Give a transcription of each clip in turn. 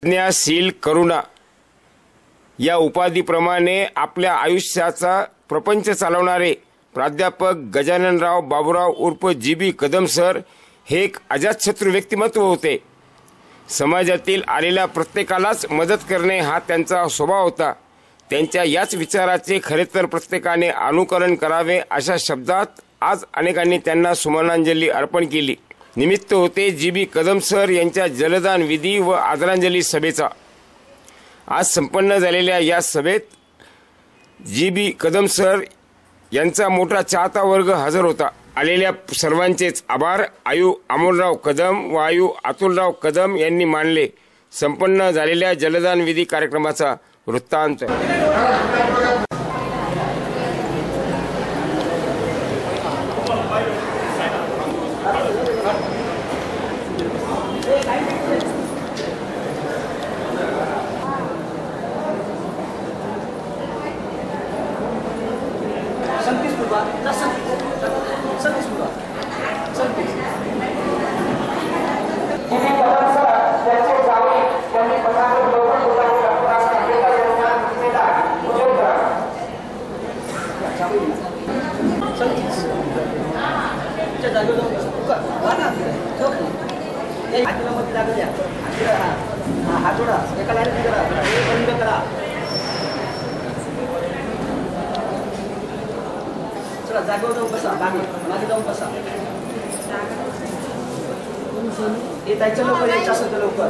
प्रज्ञाशील करुणा या उपाधीप्रमाणे आपल्या आयुष्याचा प्रपंच चालवणारे प्राध्यापक गजाननराव बाबूराव उर्फ जी.बी. कदम सर हे एक अजातशत्रू व्यक्तिमत्व होते. समाजातील आलेल्या प्रत्येकालाच मदत करणे हा त्यांचा स्वभाव होता. त्यांच्या याच विचाराचे खरे तर प्रत्येकाने अनुकरण करावे अशा शब्दात आज अनेकांनी त्यांना सुमनांजली अर्पण केली. निमित्त होते जी.बी. कदम सर यांच्या जलदान विधी व आदरांजली सभेचा. आज संपन्न झालेल्या या सभेत जी.बी. कदम सर यांचा मोठा चाहता वर्ग हजर होता. आलेल्या सर्वांचेच आभार आयु अमोलराव कदम व आयु अतुलराव कदम यांनी मानले. संपन्न झालेल्या जलदान विधी कार्यक्रमाचा वृत्तांत. जागेवर जाऊन बसा, मागे जाऊन बसा. त्याच्या लवकर यायचं असेल तर लवकर.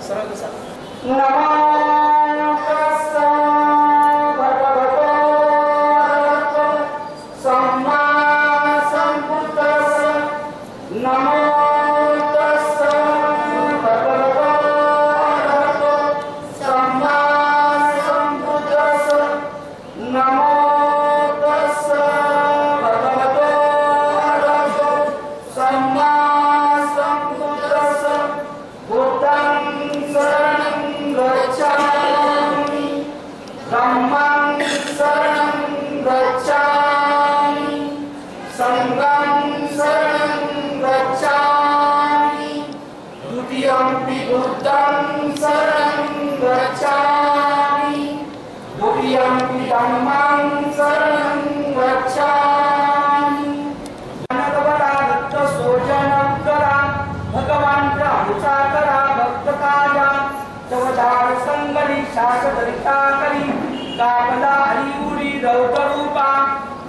सरळ बसा.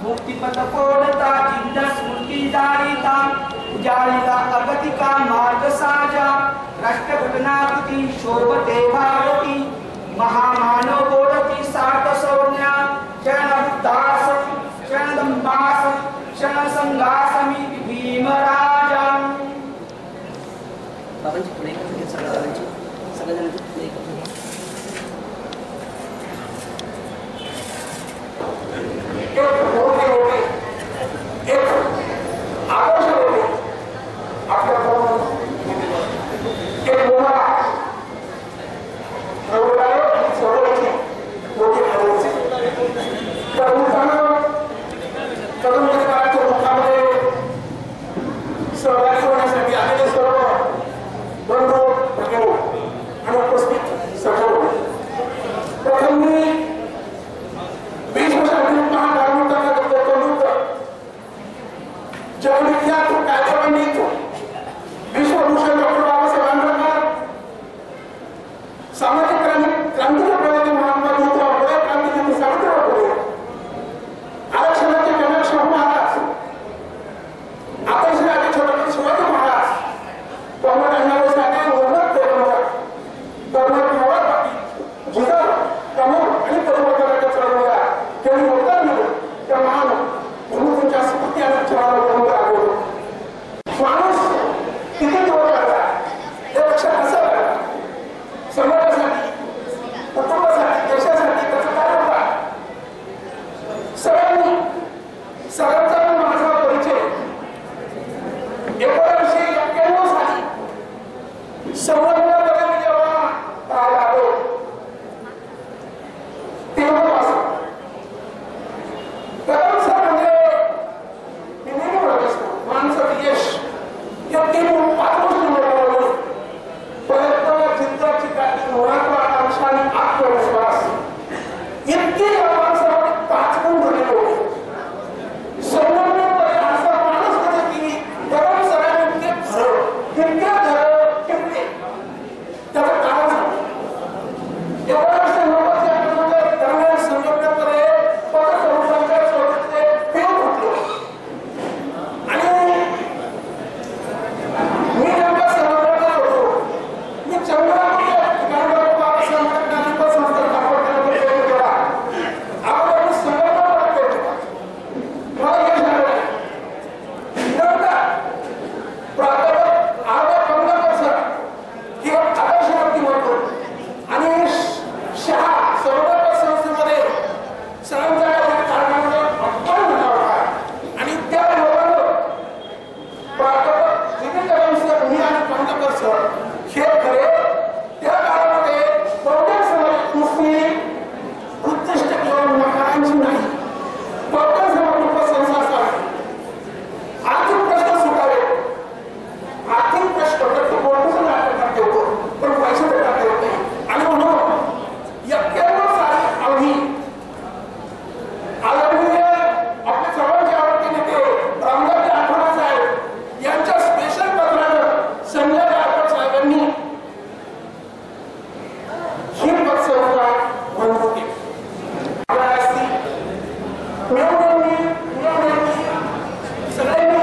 मुक्तिपथ कोणता चिंता स्मृती जाणीता उजाळीता अगतिका मार्ग साजा राष्ट्रघटनाकृती शोभते भारती महामानव बोलती सार्थ संज्ञा क्षणदास क्षणदंबास क्षणसंगासमी भीमराजा. बाबांची पुढे सगळ्यांची प्रथम मी 20 वर्षापूर्वी महान समन्वयाने जेव्हा पाहायला आलो तेव्हापासून कदम सर म्हणजे मी नेहमी म्हणत असतो माणसाचं यश या 3-5 गोष्टी मिळवली. प्रयत्न, चिंताची काळजी, महत्वाकांक्षा आणि आत्मविश्वास इतके या माणसामध्ये 5 गुण झालेले होते. समन्वय असा माणूस होता की कदम सरांनी इतके त्याचं कारण सांग एवढ्या वर्ष नव्वदच्या दरम्यान संघटनेमध्ये पत्रकारांच्या स्वतःचे फेल फुटले आणि मी नेमका संघटनेत होतो. मी चंद्रापूर संघटना संस्था स्थापन प्रयत्न केला. आपण संघटना केली मला यश झालं नाही. नेमका प्राध्यापक आर्य पंधरकर सर किंवा आदर्श व्यक्तिमत्व आणि शहा सर्वोदय संस्थेमध्ये सरांच्या कारणामुळे अपमान झाला होता आणि त्या लोकांना प्राध्यापक जी.बी. कदम सर मी आणि पंतकर सर हे खरे त्या काळामध्ये बहुतेक समाजात मुस्लिम उद्दिष्ट किंवा मकारांची नाही बहुतेक समाज उपसंस्था असावी. आर्थिक प्रश्न सुटावे. आर्थिक प्रश्न प्रत्येक गोष्टीचं नाटक होतो पण पैसे टाकता येत नाही आणि म्हणून 91 साली आम्ही आदरणीय आपल्या सर्वांचे आवडते नेते रामदास आठवले साहेब यांच्या स्पेशल पत्रानं संजय राठोड साहेबांनी ही पतसंस्था मंजूर केली. सगळ्यांनी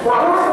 माणूस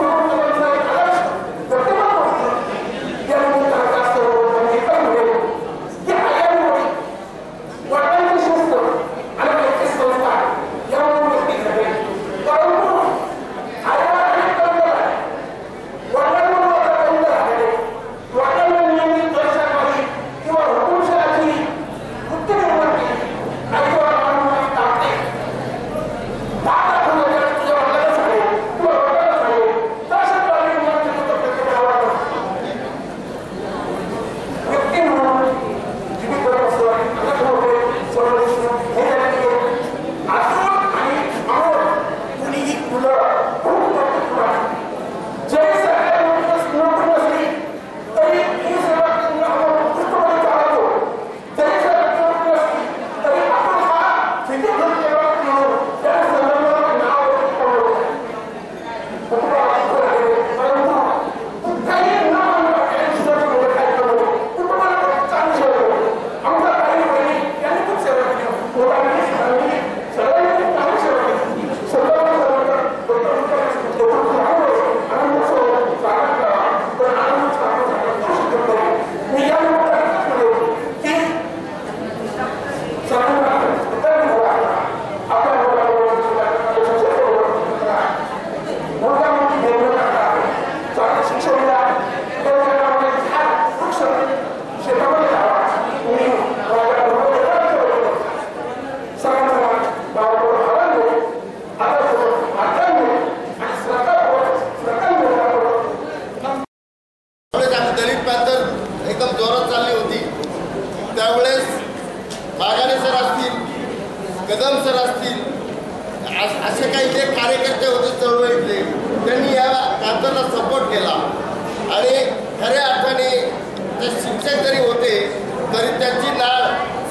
कदम सर असतील असे काही जे कार्यकर्ते होते चळवळीतले त्यांनी या पॅन्थरला सपोर्ट केला आणि खऱ्या अर्थाने ते शिक्षक जरी होते तरी त्यांची नाळ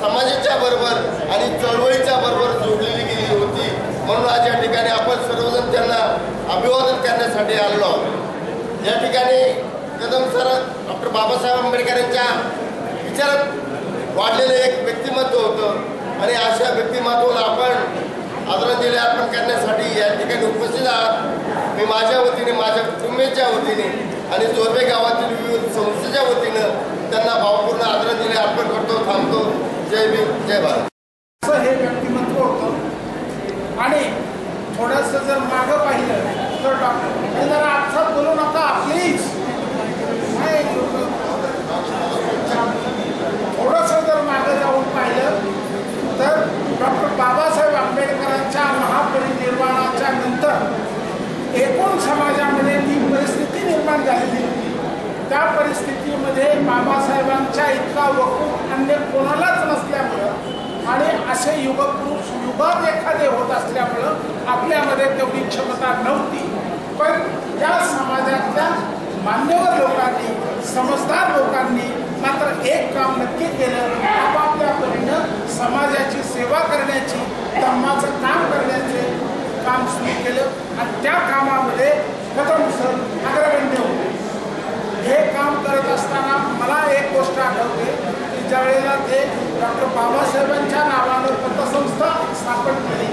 समाजाच्या बरोबर आणि चळवळीच्या बरोबर जोडलेली गेली होती. म्हणून आज या ठिकाणी आपण सर्वजण त्यांना अभिवादन करण्यासाठी आलो आहोत. या ठिकाणी कदम सर डॉक्टर बाबासाहेब आंबेडकरांच्या विचारात वाढलेलं एक व्यक्तिमत्व होतं आणि अशा व्यक्तिमत्वाला आपण आदरांजली अर्पण करण्यासाठी या ठिकाणी उपस्थित आहात. मी माझ्या वतीने माझ्या कुटुंबियांच्या वतीने आणि जोरबे गावातील विविध संस्थेच्या वतीनं त्यांना भावपूर्ण आदरांजली अर्पण करतो. थांबतो. जय भीम जय भारत. असं हे व्यक्तिमत्व होतं आणि थोडंसं जर मागं पाहिलं तर डॉक्टर जरा आपसात बोलू नका प्लीज. थोडंसं जर मागं जाऊन पाहिलं तर डॉक्टर बाबासाहेब आंबेडकरांच्या महापरिनिर्वाणाच्या नंतर एकूण समाजामध्ये ती परिस्थिती निर्माण झालेली. त्या त्या परिस्थितीमध्ये बाबासाहेबांच्या इतका वकूफ अन्य कोणालाच नसल्यामुळं आणि असे युगपुरुष युगात एखादे होत असल्यामुळं आपल्यामध्ये तेवढी क्षमता नव्हती. पण या समाजातल्या मान्यवर लोकांनी, समजदार लोकांनी मात्र एक काम नक्की केलं, आपापल्या परीनं समाजाची सेवा करण्याची, धर्माचं काम करण्याचे काम सुरू केलं आणि त्या कामामध्ये कदम सर अग्रगण्य होते. हे काम करत असताना मला एक गोष्ट आठवते की ज्या वेळेला ते डॉक्टर बाबासाहेबांच्या नावानं पतसंस्था स्थापन केली,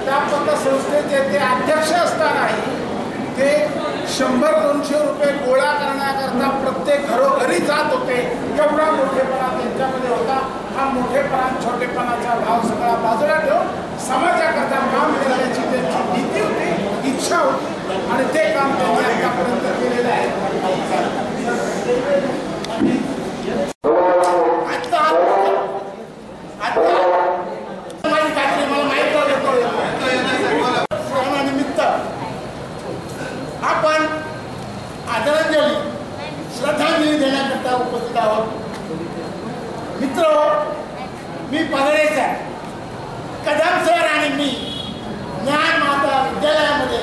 त्या पतसंस्थेचे ते अध्यक्ष असतानाही ते 100-200 रुपये गोळा करण्याकरता प्रत्येक घरोघरी जात होते. एवढा मोठेपणा त्यांच्यामध्ये होता. हा मोठेपणा छोटेपणाचा भाव सगळा बाजूला ठेवून समाजाकरता काम करण्याची त्यांची भीती होती, इच्छा होती आणि ते काम त्यांनी आतापर्यंत केलेलं आहे. निमित्त आपण आदरांजली श्रद्धांजली देण्याकरता उपस्थित आहोत. मित्र, मी पगडेचा कदम सर आणि मी ज्ञान माता विद्यालयामध्ये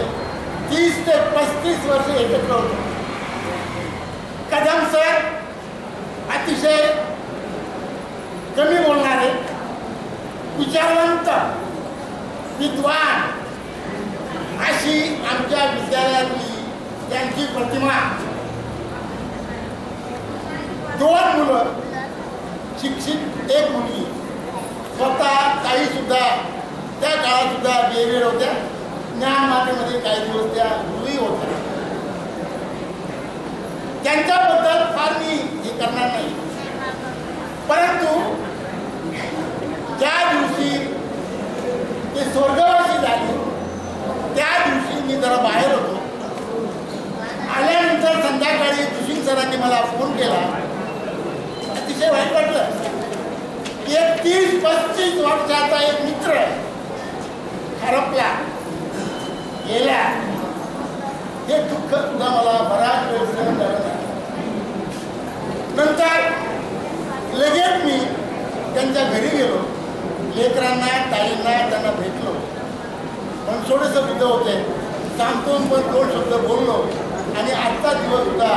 30 ते 35 वर्ष एकत्र होतो. कदम सर अतिशय कमी बोलणारे, विचारवंत, विद्वान अशी आमच्या विद्यालयातली त्यांची प्रतिमा. 2 मुलं, शिक्षित 1 मुलगी. स्वतः ताई सुद्धा त्या काळात सुद्धा BA होत्या. ज्ञान मातेमध्ये काही दिवस त्या गुरुही होत्या. त्यांच्याबद्दल फार मी हे करणार नाही, परंतु ज्या दिवशी ते स्वर्गवासी झाले त्या दिवशी मी जरा बाहेर होतो. आल्यानंतर संध्याकाळी दुशिंग सरांनी मला फोन केला. अतिशय वाईट वाटलं. एक 30-35 वर्षाचा एक मित्र हरपला, गेला. हे दुःख सुद्धा मला बराच वेळ सहन झालं नाही. नंतर लगेच मी त्यांच्या घरी गेलो. लेकरांना, ताईंना त्यांना भेटलो. पण थोडंसं बुद्ध होते, सांगतो पण 2 शब्द बोललो आणि आजचा दिवस सुद्धा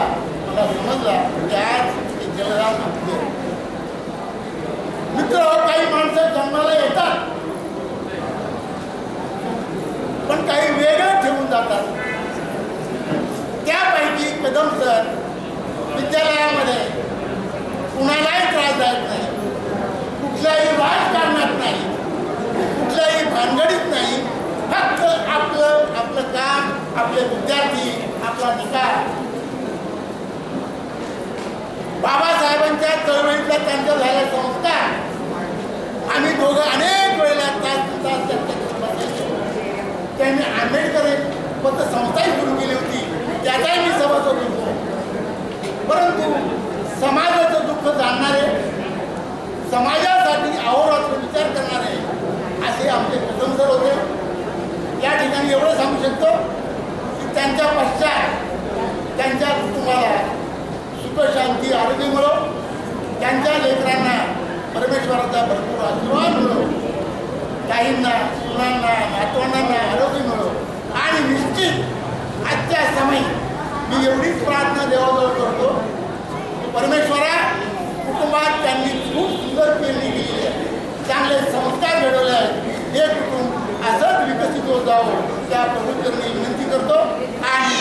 मला समजला की आज एक जलराम आपले मित्र. काही माणसं जन्माला येतात पण काही वेगळं ठेवून जातात. त्यापैकी कदम सर विद्यालयामध्ये कुणालाही त्रासदायक नाही, कुठल्याही राजकारणात नाही, कुठल्याही भानगडीत नाही. फक्त आपलं काम, आपले विद्यार्थी, आपला निकाल. बाबासाहेबांच्या चळवळीतला त्यांचा झालेला संस्कार आम्ही दोघं अनेक वेळेला तास चर्चा बसायचो. त्यांनी आंबेडकर पतसंस्थाही सुरू केली होती, त्याचाही मी सभासद होतो. परंतु समाजाचं दुःख जाणणारे, समाजासाठी अहोरात्र विचार करणारे असे आमचे कदम सर होते. या ठिकाणी एवढं सांगू शकतो की त्यांच्या पश्चात त्यांच्या कुटुंबाला सुखशांती, आरोग्य मिळो, त्यांच्या लेकरांना परमेश्वराचा भरपूर आशीर्वाद मिळो, ताईंना, सुनांना, नातवंडांना आरोग्य मिळो. आणि निश्चित आजच्या समयी मी एवढीच प्रार्थना देवाजवळ करतो की परमेश्वरा, कुटुंबात त्यांनी खूप सुंदर पेरणी केलेली आहे, चांगले संस्कार घडवले आहेत. हे कुटुंब असंच विकसित होत जावं त्या प्रभूंनी विनंती करतो. आणि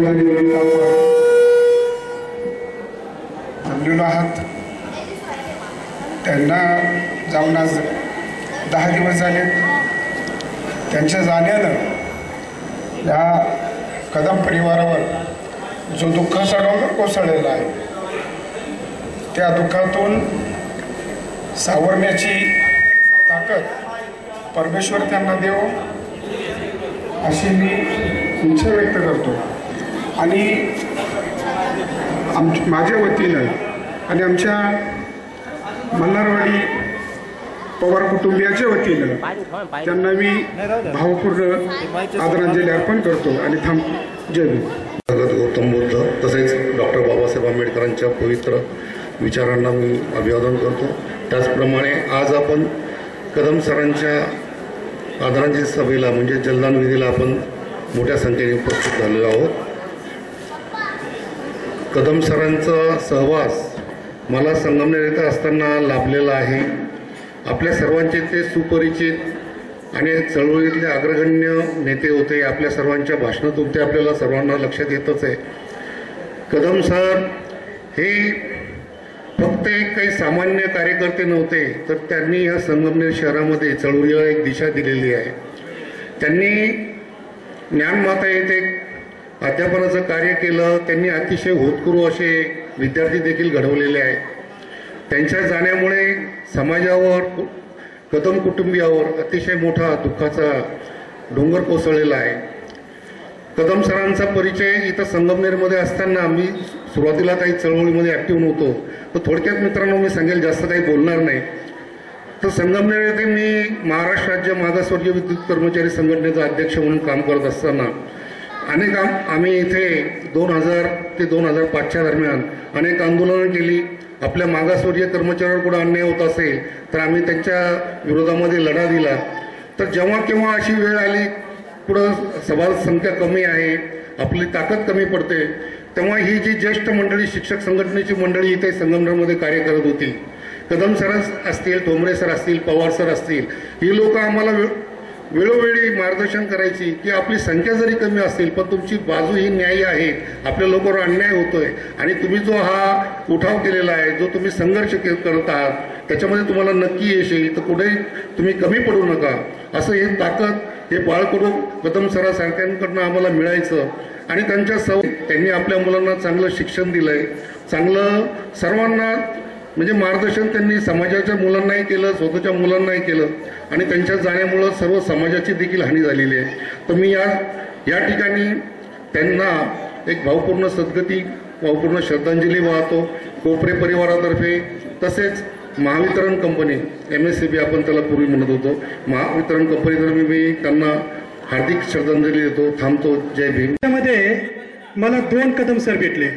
निमित्तावर जमलेलो आहात. त्यांना जाऊन आज 10 दिवस झाले. त्यांच्या जाण्यानं या कदम परिवारावर जो दुःखाचा डोंगर कोसळलेला आहे त्या दुःखातून सावरण्याची ताकद परमेश्वर त्यांना देव अशी मी इच्छा व्यक्त करतो. आणि माझ्या वतीनं आणि आमच्या मल्हारवाडी पवार कुटुंबियाच्या वतीनं त्यांना मी भावपूर्ण आदरांजली अर्पण करतो आणि जय भीम. गौतम बुद्ध तसेच डॉक्टर बाबासाहेब आंबेडकरांच्या पवित्र विचारांना मी अभिवादन करतो. त्याचप्रमाणे आज आपण कदम सरांच्या आदरांजली सभेला म्हणजे जलदान विधीला आपण मोठ्या संख्येने उपस्थित झालेलो आहोत. कदम सरांचा सहवास मला संगमनेर येथे असताना लाभलेला आहे. आपल्या सर्वांचे ते सुपरिचित आणि चळवळीतले अग्रगण्य नेते होते. आपल्या सर्वांच्या भाषणातून ते आपल्याला सर्वांना लक्षात येतच आहे. कदम सर हे फक्त एक काही सामान्य कार्यकर्ते नव्हते, तर त्यांनी या संगमनेर शहरामध्ये चळवळीला एक दिशा दिलेली आहे. त्यांनी ज्ञानमाता येथे अध्यापनाचं कार्य केलं. त्यांनी अतिशय होतकरू असे विद्यार्थी देखील घडवलेले आहेत. त्यांच्या जाण्यामुळे समाजावर कदम कुटुंबियावर अतिशय मोठा दुःखाचा डोंगर कोसळलेला आहे. कदम सरांचा परिचय इथं संगमनेरमध्ये असताना मी सुरुवातीला काही चळवळीमध्ये ॲक्टिव्ह नव्हतो. तर थोडक्यात मित्रांनो मी सांगेल, जास्त काही बोलणार नाही. तर संगमनेर येथे मी महाराष्ट्र राज्य मागासवर्गीय विद्युत कर्मचारी संघटनेचा अध्यक्ष म्हणून काम करत असताना अनेक आम्ही इथे 2000 ते 2005च्या दरम्यान अनेक आंदोलनं केली. आपल्या मागासवर्गीय कर्मचाऱ्यांवर कुठं अन्याय होत असेल तर आम्ही त्यांच्या विरोधामध्ये लढा दिला. तर जेव्हा केव्हा अशी वेळ आली कुठं सभासंख्या कमी आहे, आपली ताकद कमी पडते, तेव्हा ही जी ज्येष्ठ मंडळी शिक्षक संघटनेची मंडळी इथे संगमनेरमध्ये कार्य करत होती, कदम सर असतील, ठोंबरे सर असतील, पवार सर असतील, ही लोक आम्हाला वेळोवेळी मार्गदर्शन करायची की आपली संख्या जरी कमी असेल पण तुमची बाजू ही न्याय्य आहे, आपल्या लोकांवर अन्याय होतोय आणि तुम्ही जो हा उठाव केलेला आहे, जो तुम्ही संघर्ष करत आहात, त्याच्यामध्ये तुम्हाला नक्की यश येईल, तर कुठे तुम्ही कमी पडू नका, असं हे ताकद हे बाळकडू कदम सरासारख्यांकडनं आम्हाला मिळायचं. आणि त्यांच्या त्यांनी आपल्या मुलांना चांगलं शिक्षण दिलंय, चांगलं सर्वांना म्हणजे मार्गदर्शन त्यांनी समाजाच्या मुलांनाही केलं, स्वतःच्या मुलांनाही केलं आणि त्यांच्या जाण्यामुळं सर्व समाजाची देखील हानी झालेली आहे. तर मी या ठिकाणी त्यांना एक भावपूर्ण सद्गती, भावपूर्ण श्रद्धांजली वाहतो. कोपरे परिवारातर्फे तसेच महावितरण कंपनी MSCB आपण त्याला पूर्वी म्हणत होतो, महावितरण कंपनीतर्फे मी त्यांना हार्दिक श्रद्धांजली देतो. थांबतो. जय भीम. त्यामध्ये मला 2 कदम सर भेटले.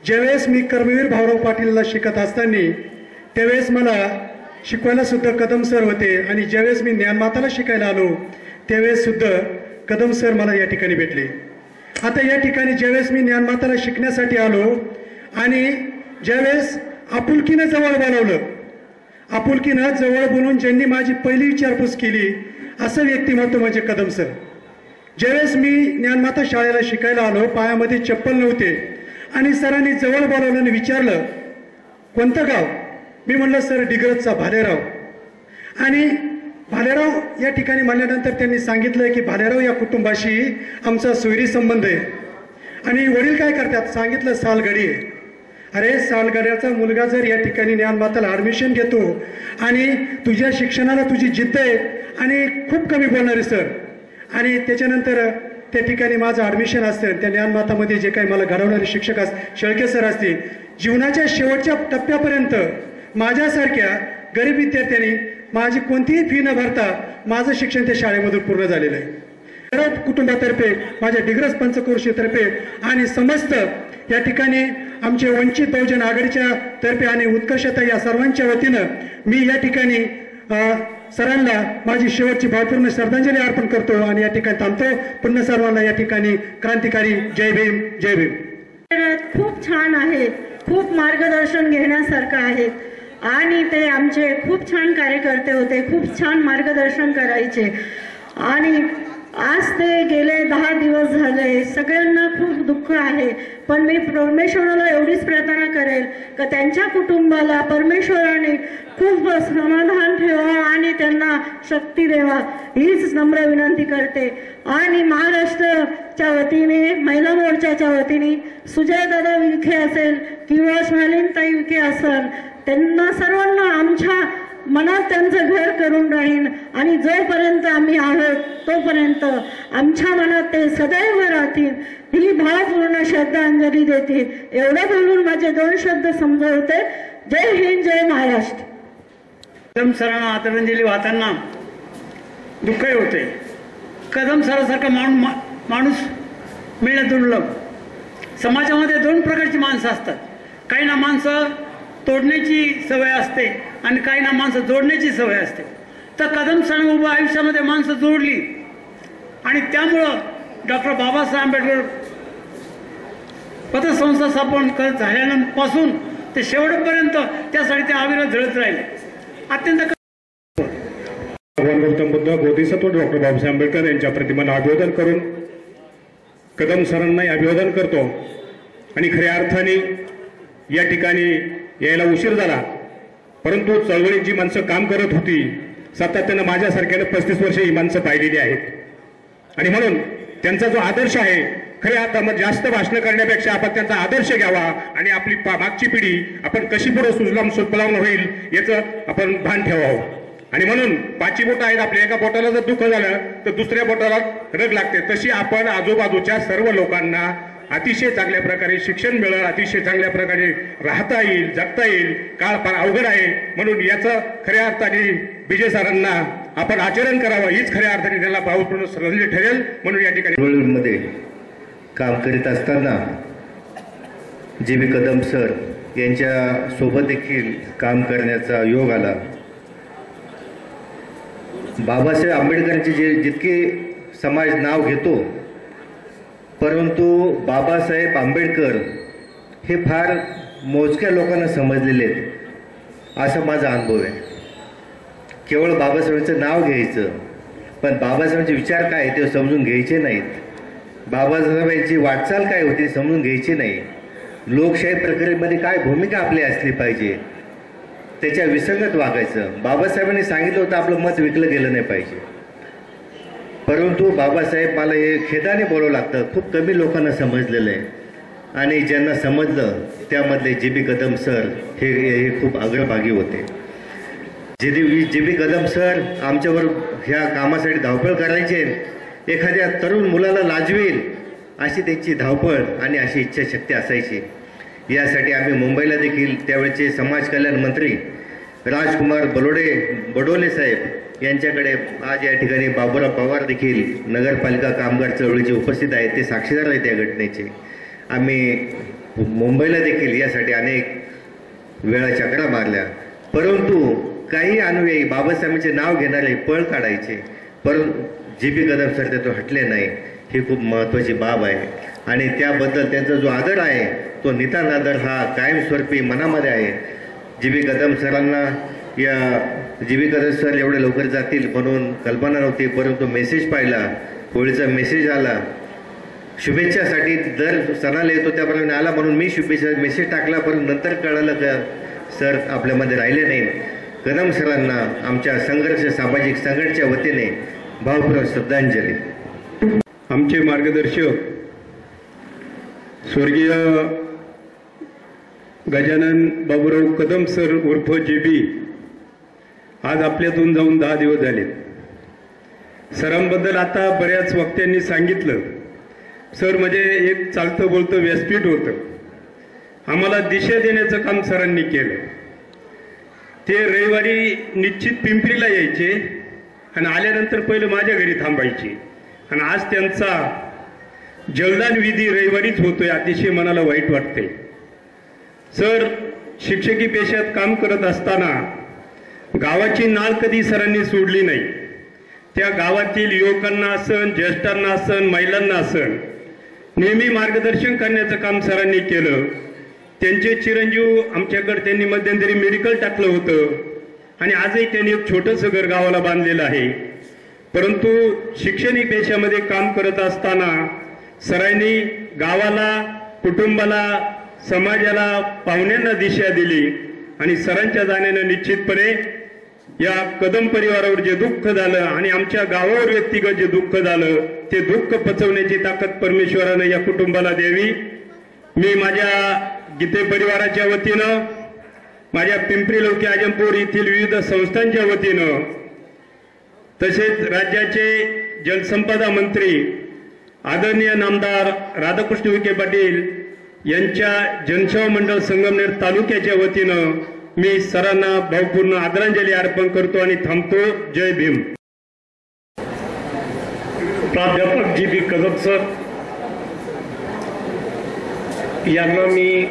ज्यावेळेस मी कर्मवीर भाऊराव पाटीलला शिकत असताना त्यावेळेस मला शिकवायला सुद्धा कदम सर होते आणि ज्यावेळेस मी ज्ञानमाताला शिकायला आलो त्यावेळेस सुद्धा कदम सर मला या ठिकाणी भेटले. आता या ठिकाणी ज्यावेळेस मी ज्ञानमाताला शिकण्यासाठी आलो आणि ज्यावेळेस आपुलकीनं जवळ बोलावलं, आपुलकीनं जवळ बोलून ज्यांनी माझी पहिली विचारपूस केली असं व्यक्तिमत्व म्हणजे कदम सर. ज्यावेळेस मी ज्ञानमाता शाळेला शिकायला आलो, पायामध्ये चप्पल नव्हते आणि सरांनी जवळ बोलावलं आणि विचारलं कोणतं गाव. मी म्हणलं सर डिग्रजचा भालेराव. आणि भालेराव या ठिकाणी म्हणल्यानंतर त्यांनी सांगितलं की भालेराव या कुटुंबाशी आमचा सोयरी संबंध आहे. आणि वडील काय करतात, सांगितलं सालगडी आहे. अरे सालगड्याचा मुलगा जर या ठिकाणी ज्ञानमाताला ॲडमिशन घेतो आणि तुझ्या शिक्षणाला तुझी जिद्द आहे आणि खूप कमी बोलणारे सर, आणि त्याच्यानंतर त्या ठिकाणी माझं ॲडमिशन असतं, त्या ज्ञानमातामध्ये जे काही मला घडवणारे शिक्षक शेळके सर असतील, जीवनाच्या शेवटच्या टप्प्यापर्यंत माझ्यासारख्या गरीब विद्यार्थ्यांनी माझी कोणतीही फी न भरता माझं शिक्षण त्या शाळेमधून पूर्ण झालेलं आहे. कुटुंबातर्फे, माझ्या डिग्रज पंचक्रोशीतर्फे आणि समस्त या ठिकाणी आमचे वंचित बहुजन आघाडीच्या तर्फे आणि उत्कर्षता या सर्वांच्या वतीनं मी या ठिकाणी सरांना माझी शेवटची भावपूर्ण श्रद्धांजली अर्पण करतो आणि या ठिकाणी थांबतो. पुन्हा सर्वांना या ठिकाणी क्रांतिकारी जय भीम. जय भीम. खूप छान आहे, खूप मार्गदर्शन घेण्यासारखं आहे आणि ते आमचे खूप छान कार्यकर्ते होते, खूप छान मार्गदर्शन करायचे आणि आज ते गेले 10 दिवस झाले, सगळ्यांना खूप दुःख आहे. पण मी परमेश्वराला एवढीच प्रार्थना करेल की त्यांच्या कुटुंबाला परमेश्वराने खूप समाधान ठेवा आणि त्यांना शक्ती द्यावा, हीच नम्र विनंती करते. आणि महाराष्ट्राच्या वतीने, महिला मोर्चाच्या वतीने सुजयदादा विखे असेल किंवा स्मॅलिनताई विखे असेल, त्यांना सर्वांना आमच्या मनात त्यांचं घर करून राहीन आणि जोपर्यंत आम्ही आहोत तोपर्यंत आमच्या मनात ते सदैव राहतील, ही भावपूर्ण श्रद्धांजली देते. एवढं बोलून माझे 2 शब्द समजवते. जय हिंद, जय महाराष्ट्र. कदम सरांना आदरांजली वाहताना दुःखही होते. कदम सरासारखा माणूस मिळणं दुर्लभ. समाजामध्ये 2 प्रकारची माणसं असतात. काही ना माणसं तोडण्याची सवय असते आणि काही ना माणसं जोडण्याची सवय असते. तर कदम सरांनी उभं आयुष्यामध्ये माणसं जोडली आणि त्यामुळं डॉक्टर बाबासाहेब आंबेडकर पतसंस्था स्थापन करत झाल्यापासून ते शेवटपर्यंत त्यासाठी ते अविरत झळत राहिले. अत्यंत भगवान गौतम बुद्ध बोधिसत्व डॉक्टर बाबासाहेब आंबेडकर यांच्या प्रतिमांना अभिवादन करून कदम सरांनाही अभिवादन करतो. आणि खऱ्या अर्थाने या ठिकाणी यायला उशीर झाला, परंतु चळवळीत जी माणसं काम करत होती सातत्यानं माझ्यासारख्यानं 35 वर्ष ही माणसं पाहिलेली आहेत आणि म्हणून त्यांचा जो आदर्श आहे, खऱ्या अर्थामध्ये जास्त भाषण करण्यापेक्षा आपण त्यांचा आदर्श घ्यावा आणि आपली मागची पिढी आपण कशी पुढे सुजलाम सुफलाम होईल याचं आपण भान ठेवावं. आणि म्हणून 5 बोटं आहेत आपल्या, एका बोटाला जर दुःख झालं तर दुसऱ्या बोटाला रग लागते. तशी आपण आजूबाजूच्या सर्व लोकांना अतिशय चांगल्या प्रकारे शिक्षण मिळेल, अतिशय चांगल्या प्रकारे राहता येईल, जगता येईल. काळ फार अवघड आहे, म्हणून याचं खऱ्या अर्थाने विजय सरांना आपण आचरण करावं, हीच खऱ्या अर्थाने त्याला भावपूर्ण श्रद्धांजली ठरेल. म्हणून या ठिकाणी मध्ये काम करीत असताना जी.बी. कदम सर यांच्या सोबत देखील काम करण्याचा योग आला. बाबासाहेब आंबेडकरांचे जितके समाज नाव घेतो, परंतु बाबासाहेब आंबेडकर हे फार मोजक्या लोकांना समजलेले आहेत असा माझा अनुभव आहे. केवळ बाबासाहेबांचं नाव घ्यायचं, पण बाबासाहेबांचे विचार काय ते समजून घ्यायचे नाहीत. बाबासाहेबांची वाटचाल काय होती समजून घ्यायची नाही. लोकशाही प्रक्रियेमध्ये काय भूमिका आपली असली पाहिजे त्याच्या विसंगत वागायचं. बाबासाहेबांनी सांगितलं होतं आपलं मत विकलं गेलं नाही पाहिजे, परंतु बाबासाहेब, मला हे खेदाने बोलावं लागतं, खूप कमी लोकांना समजलेलं आहे. आणि ज्यांना समजलं त्यामधले जी.बी. कदम सर हे खूप अग्रभागी होते. जी.बी. कदम सर आमच्यावर ह्या कामासाठी धावपळ करायचे. एखाद्या तरुण मुलाला लाजवेल अशी त्यांची धावपळ आणि अशी इच्छाशक्ती असायची. यासाठी आम्ही मुंबईला देखील त्यावेळेचे समाज कल्याण मंत्री राजकुमार बडोले साहेब यांच्याकडे, आज या ठिकाणी बाबूराव पवार देखील नगरपालिका कामगार चळवळीचे उपस्थित आहेत, ते साक्षीदार आहेत या घटनेचे. आम्ही मुंबईला देखील यासाठी अनेक वेळा चक्रा मारल्या, परंतु काही अनुयायी बाबासाहेबांचे नाव घेणारे पळ काढायचे, परंतु जी.बी. कदम सर त्यातून हटले नाही. ही खूप महत्त्वाची बाब आहे आणि त्याबद्दल त्यांचा जो आदर आहे तो नितांत आदर हा कायमस्वरूपी मनामध्ये आहे. जी.बी. कदम सरांना जी.बी. कदम सर एवढे लवकर जातील म्हणून कल्पना नव्हती, परंतु मेसेज पाहिला, होळीचा मेसेज आला, शुभेच्छासाठी दर सणाला येतो त्याप्रमाणे आला म्हणून मी शुभेच्छा मेसेज टाकला, परंतु नंतर कळालं का सर आपल्यामध्ये राहिले नाही. कदम सरांना आमच्या संघर्ष सामाजिक संघटनेच्या वतीने भावपूर्ण श्रद्धांजली. आमचे मार्गदर्शक स्वर्गीय गजानन बाबूराव कदम सर उर्फ जी.बी. आज आपल्यातून जाऊन 10 दिवस झाले. सरांबद्दल आता बऱ्याच वक्त्यांनी सांगितलं. सर म्हणजे एक चालतं बोलतं व्यासपीठ होतं. आम्हाला दिशा देण्याचं काम सरांनी केलं. ते रविवारी निश्चित पिंपरीला यायचे आणि आल्यानंतर पहिलं माझ्या घरी थांबायचे आणि आज त्यांचा जलदान विधी रविवारीच होतोय. अतिशय मनाला वाईट वाटते. सर शिक्षकी पेशात काम करत असताना गावाची नाळ कधी सरांनी सोडली नाही. त्या गावातील युवकांना असन, ज्येष्ठांना असन, महिलांना असन नेहमी मार्गदर्शन करण्याचं काम सरांनी केलं. त्यांचे चिरंजीव आमच्याकडे त्यांनी मध्यंतरी मेडिकल टाकलं होतं आणि आजही त्यांनी एक छोटंसं घर गावाला बांधलेलं आहे. परंतु शैक्षणिक पेशामध्ये काम करत असताना सरांनी गावाला, कुटुंबाला, समाजाला, पाहुण्यांना दिशा दिली आणि सरांच्या जाण्यानं निश्चितपणे या कदम परिवारावर जे दुःख झालं आणि आमच्या गावावर व्यक्तिगत जे दुःख झालं ते दुःख पचवण्याची ताकद परमेश्वरानं या कुटुंबाला द्यावी. मी माझ्या गीते परिवाराच्या वतीनं, माझ्या पिंपरी लौकी आजमपूर येथील विविध संस्थांच्या वतीनं, तसेच राज्याचे जलसंपदा मंत्री आदरणीय नामदार राधाकृष्ण विखे पाटील यांच्या जनसेवा मंडळ संगमनेर तालुक्याच्या वतीनं मी सरांना भावपूर्ण आदरांजली अर्पण करतो आणि थांबतो. जय भीम. प्राध्यापक जी बी कदम सर यांना मी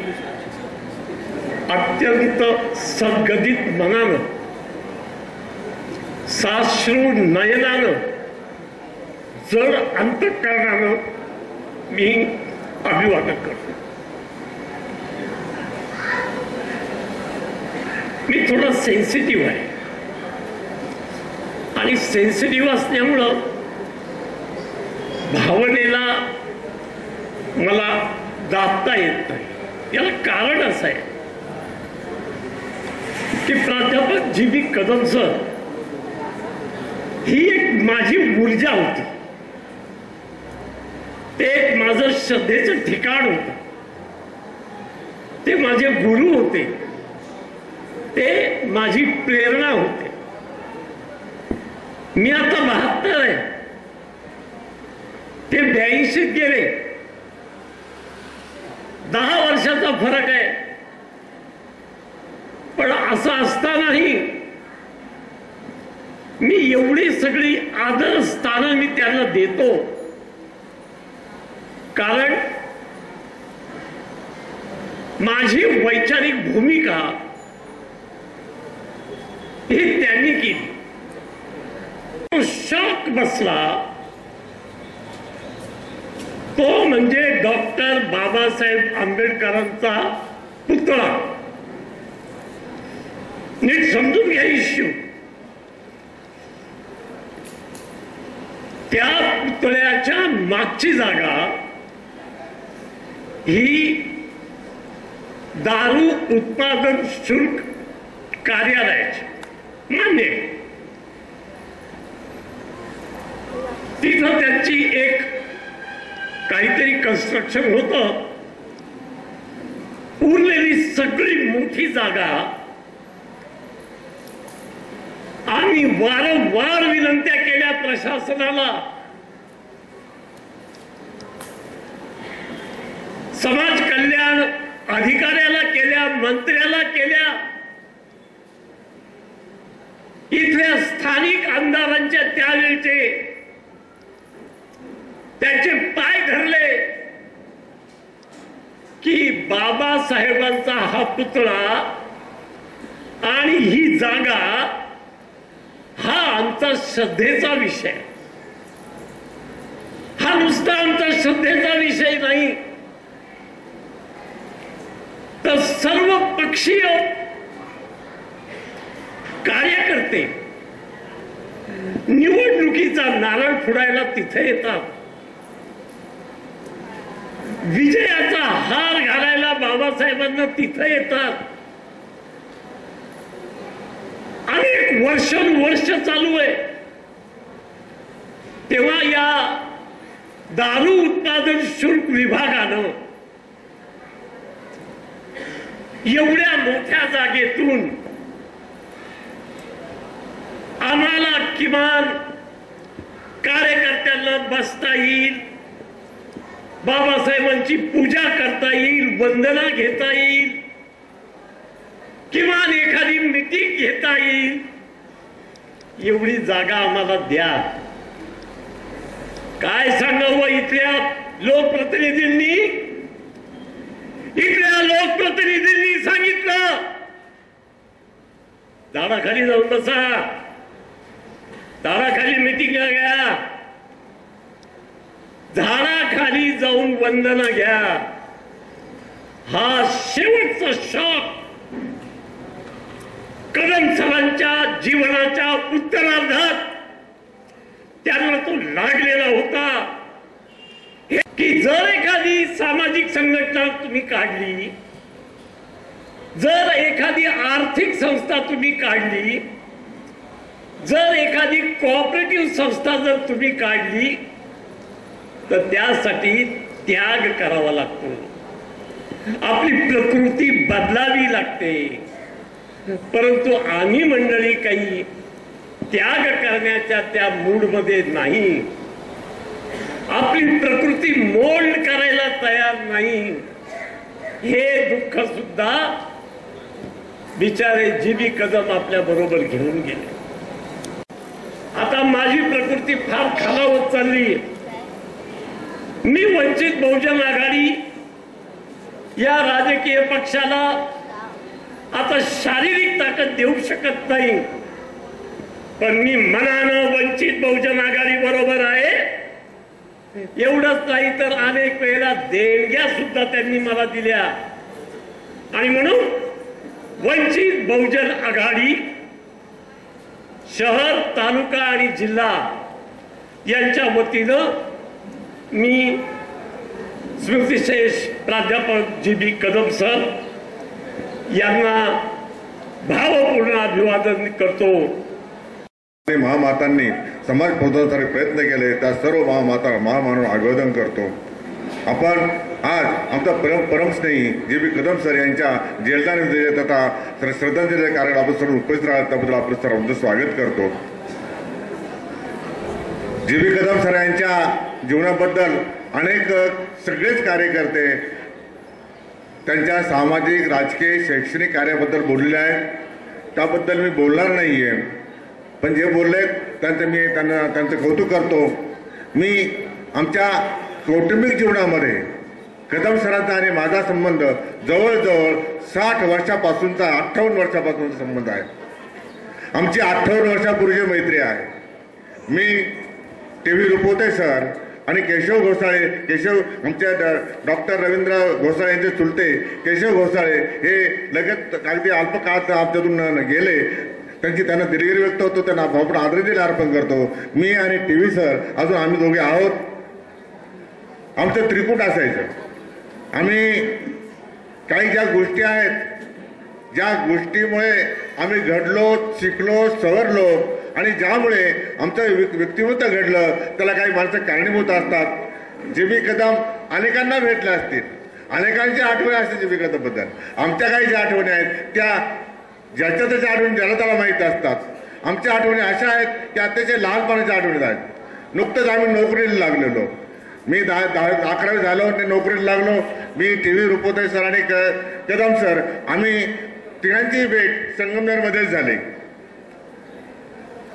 अत्यंत सद्गदित मनानं, साश्रू नयनानं, जड अंतःकरणानं मी अभिवादन करतो. मी थोडं सेन्सिटिव्ह आहे आणि सेन्सिटिव्ह असल्यामुळं भावनेला मला दाबता येत नाही. याला कारण असं आहे की प्राध्यापक जी बी कदम सर ही एक माझी ऊर्जा होती, ते एक माझं श्रद्धेचं ठिकाण होतं, ते माझे गुरु होते, ते माझी प्रेरणा होते. मी आता 72 आहे, ते 82 गेले. 10 वर्षाचा फरक आहे. पण असं असतानाही मी एवढी सगळी आदर स्थानं मी त्यांना देतो, कारण माझी वैचारिक भूमिका ही त्यांनी केली. तो शॉक बसला तो म्हणजे डॉक्टर बाबासाहेब आंबेडकरांचा पुतळा. नीट समजून घ्या इश्यू. त्या पुतळ्याच्या मागची जागा ही दारू उत्पादन शुल्क कार्यालयाची मान्य. तिथं त्यांची एक काहीतरी कन्स्ट्रक्शन होतं. उरलेली सगळी मोठी जागा आम्ही वारंवार विनंत्या केल्या प्रशासनाला, समाज कल्याण अधिकाऱ्याला केल्या, मंत्र्याला केल्या, इथल्या स्थानिक आमदारांच्या त्यावेळचे त्याचे पाय धरले की बाबासाहेबांचा हा पुतळा आणि ही जागा हा आमचा श्रद्धेचा विषय. हा नुसता आमचा श्रद्धेचा विषय नाही, तर सर्व पक्षीय कार्यकर्ते निवडणुकीचा नारळ फोडायला तिथे येतात, विजयाचा हार घालायला बाबासाहेबांना तिथे येतात. अनेक वर्षानुवर्ष चालू आहे. तेव्हा या दारू उत्पादन शुल्क विभागानं एवढ्या मोठ्या जागेतून आम्हाला किमान कार्यकर्त्यांना बसता येईल, बाबासाहेबांची पूजा करता येईल, वंदना घेता येईल, किमान एखादी मीटिंग घेता येईल, एवढी जागा आम्हाला द्या. काय सांगावं इथल्या लोकप्रतिनिधींनी? इथल्या लोकप्रतिनिधींनी सांगितलं झाडाखाली जाऊन बसा, झाडाखाली मीटिंगला घ्या, झाडाखाली जाऊन वंदना घ्या. हा शेवटचा शॉक कदम सरांच्या जीवनाच्या उत्तरार्धात त्यांना तो लागलेला होता की जर एखादी सामाजिक संघटना तुम्ही काढली, जर एखादी आर्थिक संस्था तुम्ही काढली, जर एखादी कोऑपरेटिव्ह संस्था जर तुम्ही काढली तर त्यासाठी त्याग करावा लागतो, आपली प्रकृती बदलावी लागते. परंतु आम्ही मंडळी काही त्याग करण्याच्या त्या मूडमध्ये नाही, आपली प्रकृती मोल्ड करायला तयार नाही. हे दुःख सुद्धा बिचारे जी.बी. कदम आपल्या बरोबर घेऊन गेले. आता माझी प्रकृती फार खालावत चालली. मी वंचित बहुजन आघाडी या राजकीय पक्षाला आता शारीरिक ताकद देऊ शकत नाही, पण मी मनानं वंचित बहुजन आघाडी बरोबर आहे. एवढंच नाही तर अनेक वेळेला देणग्या सुद्धा त्यांनी मला दिल्या. आणि म्हणून वंचित बहुजन आघाडी शहर, तालुका आणि जिल्हा यांच्या वतीनं मी स्मृतिशेष प्राध्यापक जी.बी. कदम सर यांना भावपूर्ण अभिवादन करतो. महामातांनी समाज पोहोचवण्यासाठी प्रयत्न केले त्या सर्व महामाता महामानव अभिवादन करतो. आपण आज आमचा परमस्नेही जी.बी. कदम सर यांच्या जयंती तथा श्रद्धांजली कार्याला आपण सर्व उपस्थित राहत त्याबद्दल आपण सर्वांचं स्वागत करतो. जी.बी. कदम सर यांच्या जीवनाबद्दल अनेक सगळेच कार्यकर्ते त्यांच्या सामाजिक, राजकीय, शैक्षणिक कार्याबद्दल बोललेले आहेत. त्याबद्दल मी बोलणार नाही आहे, पण जे बोलले त्यांचं कौतुक करतो. मी आमच्या कौटुंबिक जीवनामध्ये कदम सरांचा आणि माझा संबंध जवळजवळ 60 वर्षापासूनचा 58 वर्षापासूनचा संबंध आहे. आमची 58 वर्षापूर्वीची मैत्री आहे. मी टी.व्ही. रुपवते सर आणि केशव घोसाळे, आमच्या डॉक्टर रवींद्र घोसाळे यांचे चुलते केशव घोसाळे हे लगेच अगदी अल्प काळात आमच्यातून गेले. त्यांना दिलगिरी व्यक्त होतो, त्यांना आपण आदरांजली अर्पण करतो. मी आणि टी.व्ही. सर अजून आम्ही दोघे आहोत. आमचं त्रिकूट असायचं. आम्ही काही ज्या गोष्टी आहेत, ज्या गोष्टीमुळे आम्ही घडलो, शिकलो, सवरलो आणि ज्यामुळे आमचं व्यक्तिमत्व घडलं त्याला काही माणसं कारणीभूत असतात. जी.बी. कदम अनेकांना भेटले असतील, अनेकांच्या आठवणी असतील जी.बी. कदमबद्दल. आमच्या काही ज्या आठवणी आहेत त्या ज्याच्या त्याच्या आठवणी ज्याला त्याला माहीत असतात. आमच्या आठवणी अशा आहेत की अत्याच्या लहानपणाच्या आठवणी आहेत. नुकतंच आम्ही नोकरीला लागलेलो. मी 11वी झालो आणि नोकरीला लागलो. मी टी.व्ही. रुपवते सर आणि कदम सर आम्ही तिघांची भेट संगमनेरमध्येच झाली.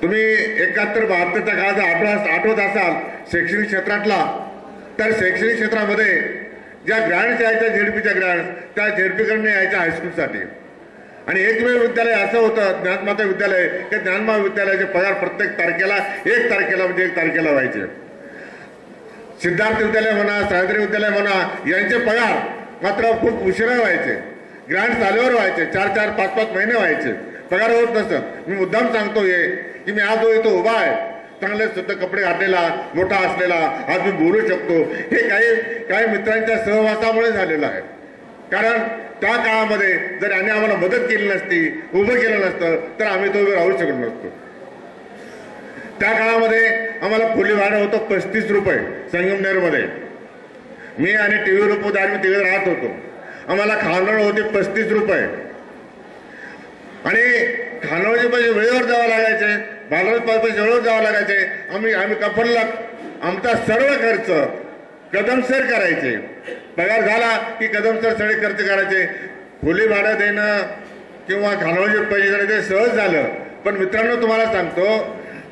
तुम्ही 71-72च्या काळाचा आठवत असाल शैक्षणिक क्षेत्रातला, तर शैक्षणिक क्षेत्रामध्ये ज्या ग्रँट्स यायच्या झेडपीच्या ग्रँट्स त्या झेडपीकडनं यायच्या हायस्कूलसाठी. आणि एकमेव विद्यालय असं होतं ज्ञानमाता विद्यालय, की ज्ञानमाता विद्यालयाचे पगार प्रत्येक तारखेला 1 तारखेला व्हायचे. सिद्धार्थ विद्यालय म्हणा, सह्याद्री विद्यालय म्हणा यांचे पगार मात्र खूप उशिरा व्हायचे. ग्रँट चालूवर व्हायचे, 4-4, 5-5 महिने व्हायचे, पगार होत नसत. मी मुद्दाम सांगतो की मी आज इथं उभा आहे, चांगले सुद्धा कपडे घातलेला, मोठा असलेला, आज मी बोलू शकतो. हे काही मित्रांच्या सहवासामुळे झालेलं आहे. कारण त्या काळामध्ये जर यांनी आम्हाला मदत केली नसती, उभं केलं नसतं, तर आम्ही तो उभे राहू शकलो नसतो. त्या काळामध्ये आम्हाला खोली भाडं होतं 35 रुपये संगमनेरमध्ये. मी आणि टी.व्ही. रुपवते आम्ही तिघे राहत होतो. आम्हाला खानावळ होते 35 रुपये आणि खानावळचे पैसे वेळेवर द्यावं लागायचे, भांडवल पैसे वेळेवर द्यावं लागायचे. आम्ही कपलला आमचा सर्व खर्च कदम सर करायचे. पगार झाला की कदम सर सगळे खर्च करायचे. खोली भाडं देणं किंवा खानावळचे पैसे देणं ते सहज झालं. पण मित्रांनो तुम्हाला सांगतो,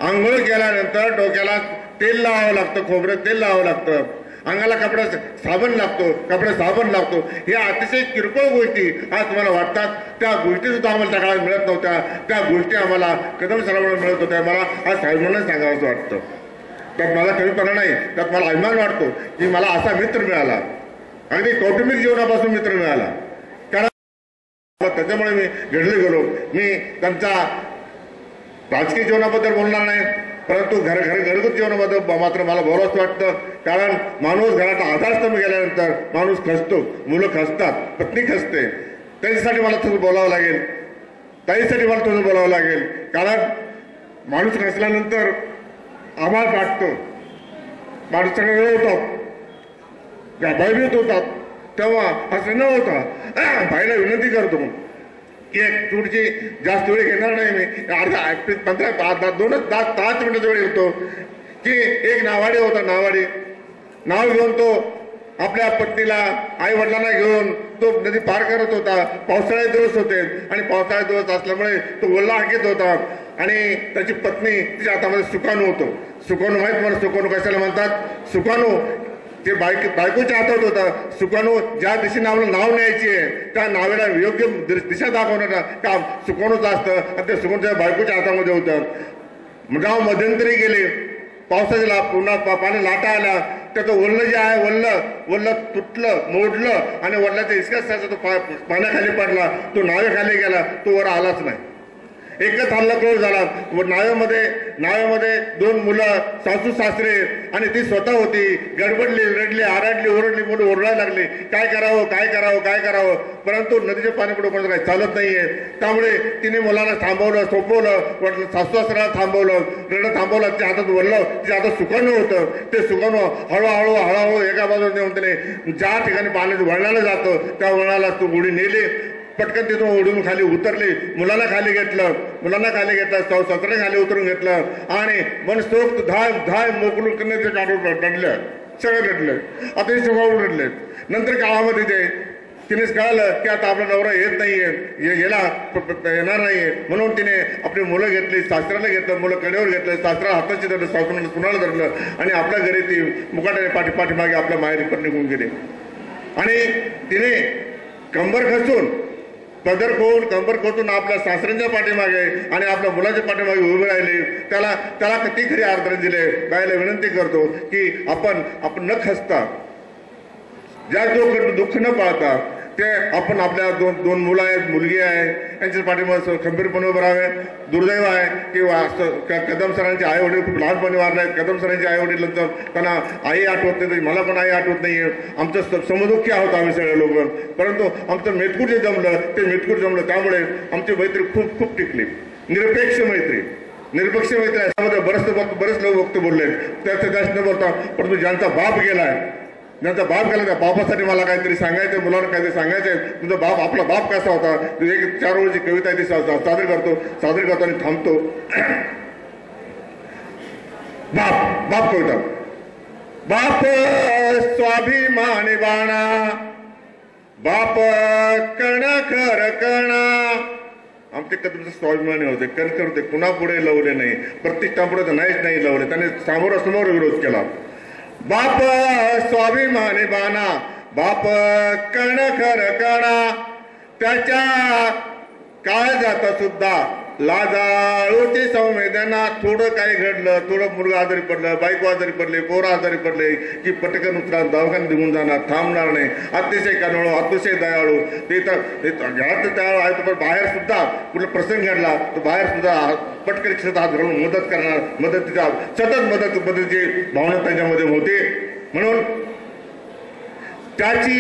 आंघोळ केल्यानंतर डोक्याला तेल लावावं लागतं, खोबरं तेल लावावं लागतं, अंगाला कपडा साबण लागतो. ह्या अतिशय किरकोळ गोष्टी आज तुम्हाला वाटतात. त्या गोष्टी सुद्धा आम्हाला त्या काळात मिळत नव्हत्या. त्या गोष्टी आम्हाला कदम सरांमुळे मिळत होत्या. मला आज साहेबांना सांगावं असं वाटतं. त्यात माझा कमीपणा नाही, त्यात मला अभिमान वाटतो की मला असा मित्र मिळाला, अगदी कौटुंबिक जीवनापासून मित्र मिळाला. कारण त्याच्यामुळे मी घडले गेलो. मी त्यांचा राजकीय जीवनाबद्दल बोलणार नाही, परंतु घरगुती जीवनामध्ये मात्र मला बरोबर वाटतं, कारण माणूस घराचा आधारस्तंभ गेल्यानंतर माणूस खचतो, मुलं खचतात, पत्नी खचते. त्यांच्यासाठी मला तुझं बोलावं लागेल, ताईसाठी मला तुझं बोलावं लागेल, कारण माणूस खचल्यानंतर आभाळ वाटतो, माणूस सगळे होतात, भयभीत होतात. तेव्हा असं न होता भाईला विनंती करतो की एक थोडीशी जास्त वेळ घेणार नाही मी, अर्धा 5 मिनिटाचा वेळ घेतो. की एक नावाडी होता, नाव घेऊन तो आपल्या पत्नीला आई वडिलांना घेऊन तो नदी पार करत होता. पावसाळ्याचे दिवस होते आणि पावसाळ्याचे दिवस असल्यामुळे तो ओला हाकीत होता आणि त्याची पत्नी तिच्या हातामध्ये सुकाणू होतो. सुकाणू माहीत मला सुकाणू कशाला म्हणतात? सुकाणू ते बायकोच्या हातात होतं. सुकाणू ज्या दिशेने आपलं नाव न्यायची आहे त्या नावेला योग्य दिशा दाखवण्याचं काम सुकाणूचं असतं आणि ते सुकाणूच्या बायकोच्या हातामध्ये होतं. नाव मध्यंतरी गेले, पावसाच्या पुन्हा पाणी लाटा आल्या, त्याचं वल्ल जे आहे वल्ल तुटलं, मोडलं आणि वल्ल्याच्या इतक्याच तो पाण्याखाली पडला, तो नावेखाली गेला, तो वर आलाच नाही. एकच हल्लाखोर झाला. नावेमध्ये 2 मुलं, सासू सासरे आणि ती स्वतः होती. गडबडली, रडली, आरडली, ओरडली, मुलं ओरडायला लागली, काय करावं. परंतु नदीचे पाणी पुढे पडत काही चालत नाहीये. त्यामुळे तिने मुलाला थांबवलं, सोपवलं, सासू सासऱ्याला थांबवलं, रडत थांबवलं. तिच्या हातात वळलं, तिच्या हातात सुकाणू होतं. ते सुकाणू हळूहळू एका बाजूला नेऊन त्याने ज्या ठिकाणी पाणी वळणाला जातं त्या वळणाला तू उडी नेली. पटकन तिथून ओढून खाली उतरली, मुलाला खाली घेतलं, सासऱ्याने खाली उतरून घेतलं आणि मनसोक्त धाय मोकलून करण्याचे काढून रडलं, सगळे रडले, अतिशय स्वभाव रडले. नंतर काळामध्ये तिनेच कळालं की आता आपला नवरा येत नाहीये, येणार नाहीये, म्हणून तिने आपली मुलं घेतली, सासऱ्याला घेतलं, मुलं कडेवर घेतलं, सासऱ्याला हाताची धरलं, सासऱ्याला सुनाला धरलं आणि आपल्या घरी ती मुकाट्याने पाठीमागे आपल्या माहेरी पण निघून गेली. आणि तिने कंबर खोचून आपल्या सासऱ्यांच्या पाठीमागे आणि आपल्या मुलाच्या पाठीमागे उभे राहिले. त्याला किती खरी आदरांजली बायला विनंती करतो की आपण न खचता, ज्या दुःख न पाळता ते आपण आपल्या दोन मुलं आहेत, मुलगी आहे, यांच्या पाठीमागे खंबीरपणे उभं राहावे. दुर्दैव आहे की कदम सरांचे आई वडील खूप लहानपणी वारले आहेत. कदम सरांचे आई वडील त्यांना आई आठवत नाही, मला पण आई आठवत नाहीये. आमचं समदुःखी आहोत आम्ही सगळे लोक, परंतु आमचं मेतकूर जे जमलं त्यामुळे आमची मैत्री खूप टिकली. निरपेक्ष मैत्री याच्यामध्ये बरेच लोक वक्ते बोलले, त्याच न बोलता, परंतु ज्यांचा बाप गेलाय त्या बापासाठी मला काहीतरी सांगायचं, मुलांना काहीतरी सांगायचंय. तुझा बाप, आपला बाप कसा होता, एक 4 ओळीची कविता आहे ती सादर करतो आणि थांबतो. बाप कविता. बाप स्वाभिमानी बाणा, बाप खर कणा. आमचे कदमचे स्वाभिमानी होते, कणखर होते, कुणापुढे लवले नाही, प्रतिष्ठापुढे तर नाही लवले, त्याने समोर विरोध केला. बाप स्वाभिमानी बाणा, बाप खर कणा, त्याच्या काळजात सुद्धा लाजाळूची संवेदना. थोडं काही घडलं, थोडं मुलगा आजारी पडलं, बायको आजारी पडले, पोरं आजारी पडले की पटकन उतरा, दवाखान्यात निघून जाणार, थांबणार नाही. अतिशय कनोळू, अतिशय दयाळू. ते घरात दयाळू आहे, पण बाहेर सुद्धा कुठला प्रसंग घडला तर बाहेर सुद्धा पटकन क्षेत्रात हात घालून मदत करणार, मदतीची भावना त्यांच्यामध्ये होते. म्हणून त्याची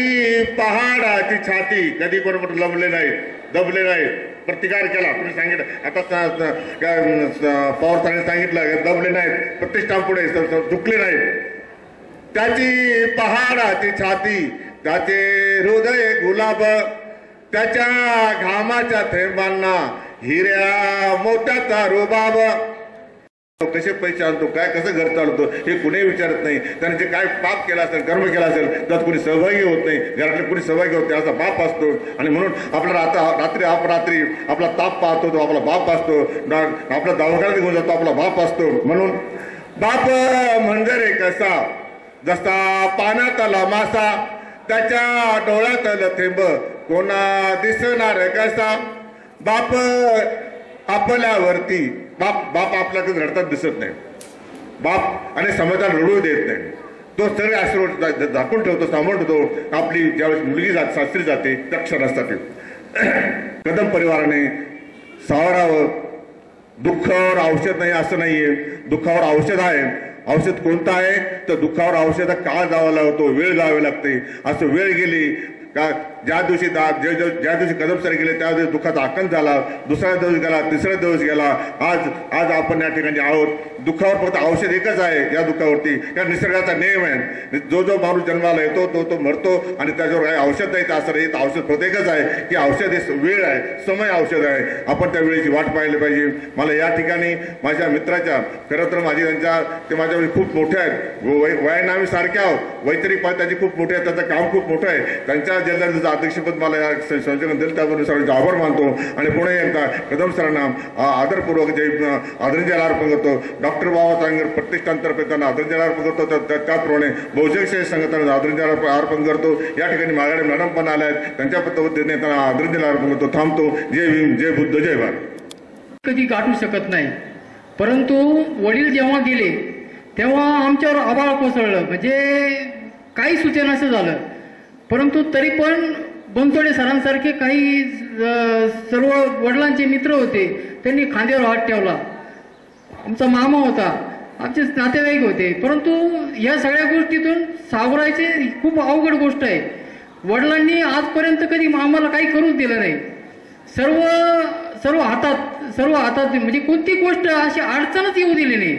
पहाडाची छाती कधी कोण दबले नाही, प्रतिकार केला. तुम्ही सांगितलं आता पवार साहेबांनी सांगितलं, दबले नाहीत, प्रतिष्ठापुढे झुकले नाहीत. त्याची पहाडाची छाती, त्याचे हृदय गुलाब, त्याच्या घामाच्या थेंबांना हिऱ्या मोत्याचा रुबाब. कसे पैसे आणतो, काय कसं घर चालवतो हे कुणीही विचारत नाही. त्याने जे काय पाप केला असेल, कर्म केला असेल त्यात कुणी सहभागी होत नाही, घरातले कुणी सहभागी होत नाही, असा बाप असतो. आणि म्हणून आपला रात्री आपला ताप पाहतो तो आपला बाप असतो, आपला दवाखान्यात घेऊन जातो आपला बाप असतो. म्हणून बाप म्हणजे रे कसा, जसा पाण्यातला मासा, त्याच्या डोळ्यातलं थेंब कोणा दिसणार कसा. बाप आपल्यावरती, बाप आपल्याकडे रडतात दिसत नाही, बाप आणि समाजाला रडू देत नाही. तो सगळे आशीर्वाद झाकून ठेवतो, सांभाळून ठेवतो. आपली ज्यावेळेस मुलगी सासरी जाते त्या क्षणासाठी कदम परिवाराने सावरावं, दुःखावर औषध नाही असं नाहीये, दुःखावर औषध आहे. औषध कोणतं आहे तर दुःखावर औषध काळ जावा लागतो, वेळ जावे लागते. असं वेळ गेली का ज्या दिवशी कदम सर गेले त्या दिवशी दुःखाचा आकंत झाला, दुसरा दिवस गेला, तिसरा दिवस गेला. आज आपण या ठिकाणी आहोत. दुःखावर फक्त औषध एकच आहे. या दुःखावरती या निसर्गाचा नियम आहे, जो माणूस जन्माला येतो तो मरतो आणि त्याच्यावर काही औषध नाही. असं नाही, औषध फक्त एकच आहे की औषध हे वेळ आहे, समय औषध आहे. आपण त्या वेळेची वाट पाहिली पाहिजे. मला या ठिकाणी माझ्या मित्राच्या खरं तर ते माझ्यावर खूप मोठे आहेत, वयाने आम्ही सारखे आहोत, वैतरी पण त्याची खूप मोठे आहे, त्याचं काम खूप मोठं आहे. त्यांच्या जिल्ह्याचं अध्यक्षपद मला या संयोजन दिलं त्याबद्दल सर्वांचे आभार मानतो आणि पुणे एकदा कदम सरांना आदरपूर्वक आदरांजली अर्पण करतो. डॉक्टर बाबासाहेब प्रतिष्ठानतर्फे त्यांना आदरांजली अर्पण करतो. त्याचप्रमाणे बहुजन सेवा संघटना आदरांजली अर्पण करतो. या ठिकाणी मागाडे मॅडम पण आल्या आहेत, त्यांच्या वतीने त्यांना आदरांजली अर्पण करतो. थांबतो. जय भीम, जय बुद्ध, जय भारत. कधी गाठू शकत नाही, परंतु वडील जेव्हा गेले तेव्हा आमच्यावर आभाळ कोसळलं, म्हणजे काही सुचेनासं झालं. परंतु तरी पण बनसोडे सरांसारखे काही सर्व वडिलांचे मित्र होते, त्यांनी खांद्यावर हात ठेवला. आमचा मामा होता, आमचे नातेवाईक होते. परंतु या सगळ्या गोष्टीतून सावरायचे खूप अवघड गोष्ट आहे. वडिलांनी आजपर्यंत कधी आम्हाला काही करूच दिलं नाही. सर्व हातात म्हणजे कोणती गोष्ट अशी अडचणच येऊ दिली नाही.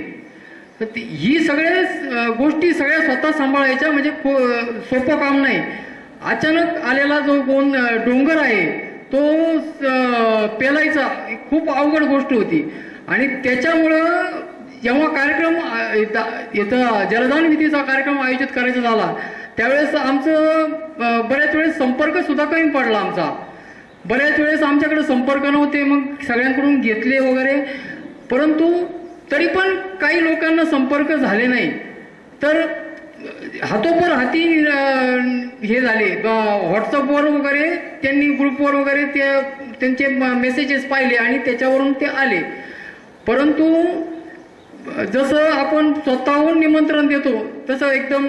तर ही सगळ्या गोष्टी सगळ्या स्वतः सांभाळायच्या म्हणजे सोपं काम नाही. अचानक आलेला जो डोंगर आहे तो पेलायचा खूप अवघड गोष्ट होती. आणि त्याच्यामुळं जेव्हा कार्यक्रम इथं जलदान विधीचा कार्यक्रम आयोजित करायचा झाला त्यावेळेस आमचं बऱ्याच वेळेस संपर्क सुद्धा कमी पडला. आमचा बऱ्याच वेळेस आमच्याकडे संपर्क नव्हते, मग सगळ्यांकडून घेतले वगैरे. परंतु तरी पण काही लोकांना संपर्क झाले नाही. तर हातोपर हाती हे झाले, व्हॉट्सअपवर वगैरे त्यांनी ग्रुपवर वगैरे त्यांचे मेसेजेस पाहिले आणि त्याच्यावरून ते आले. परंतु जसं आपण स्वतःहून निमंत्रण देतो तसं एकदम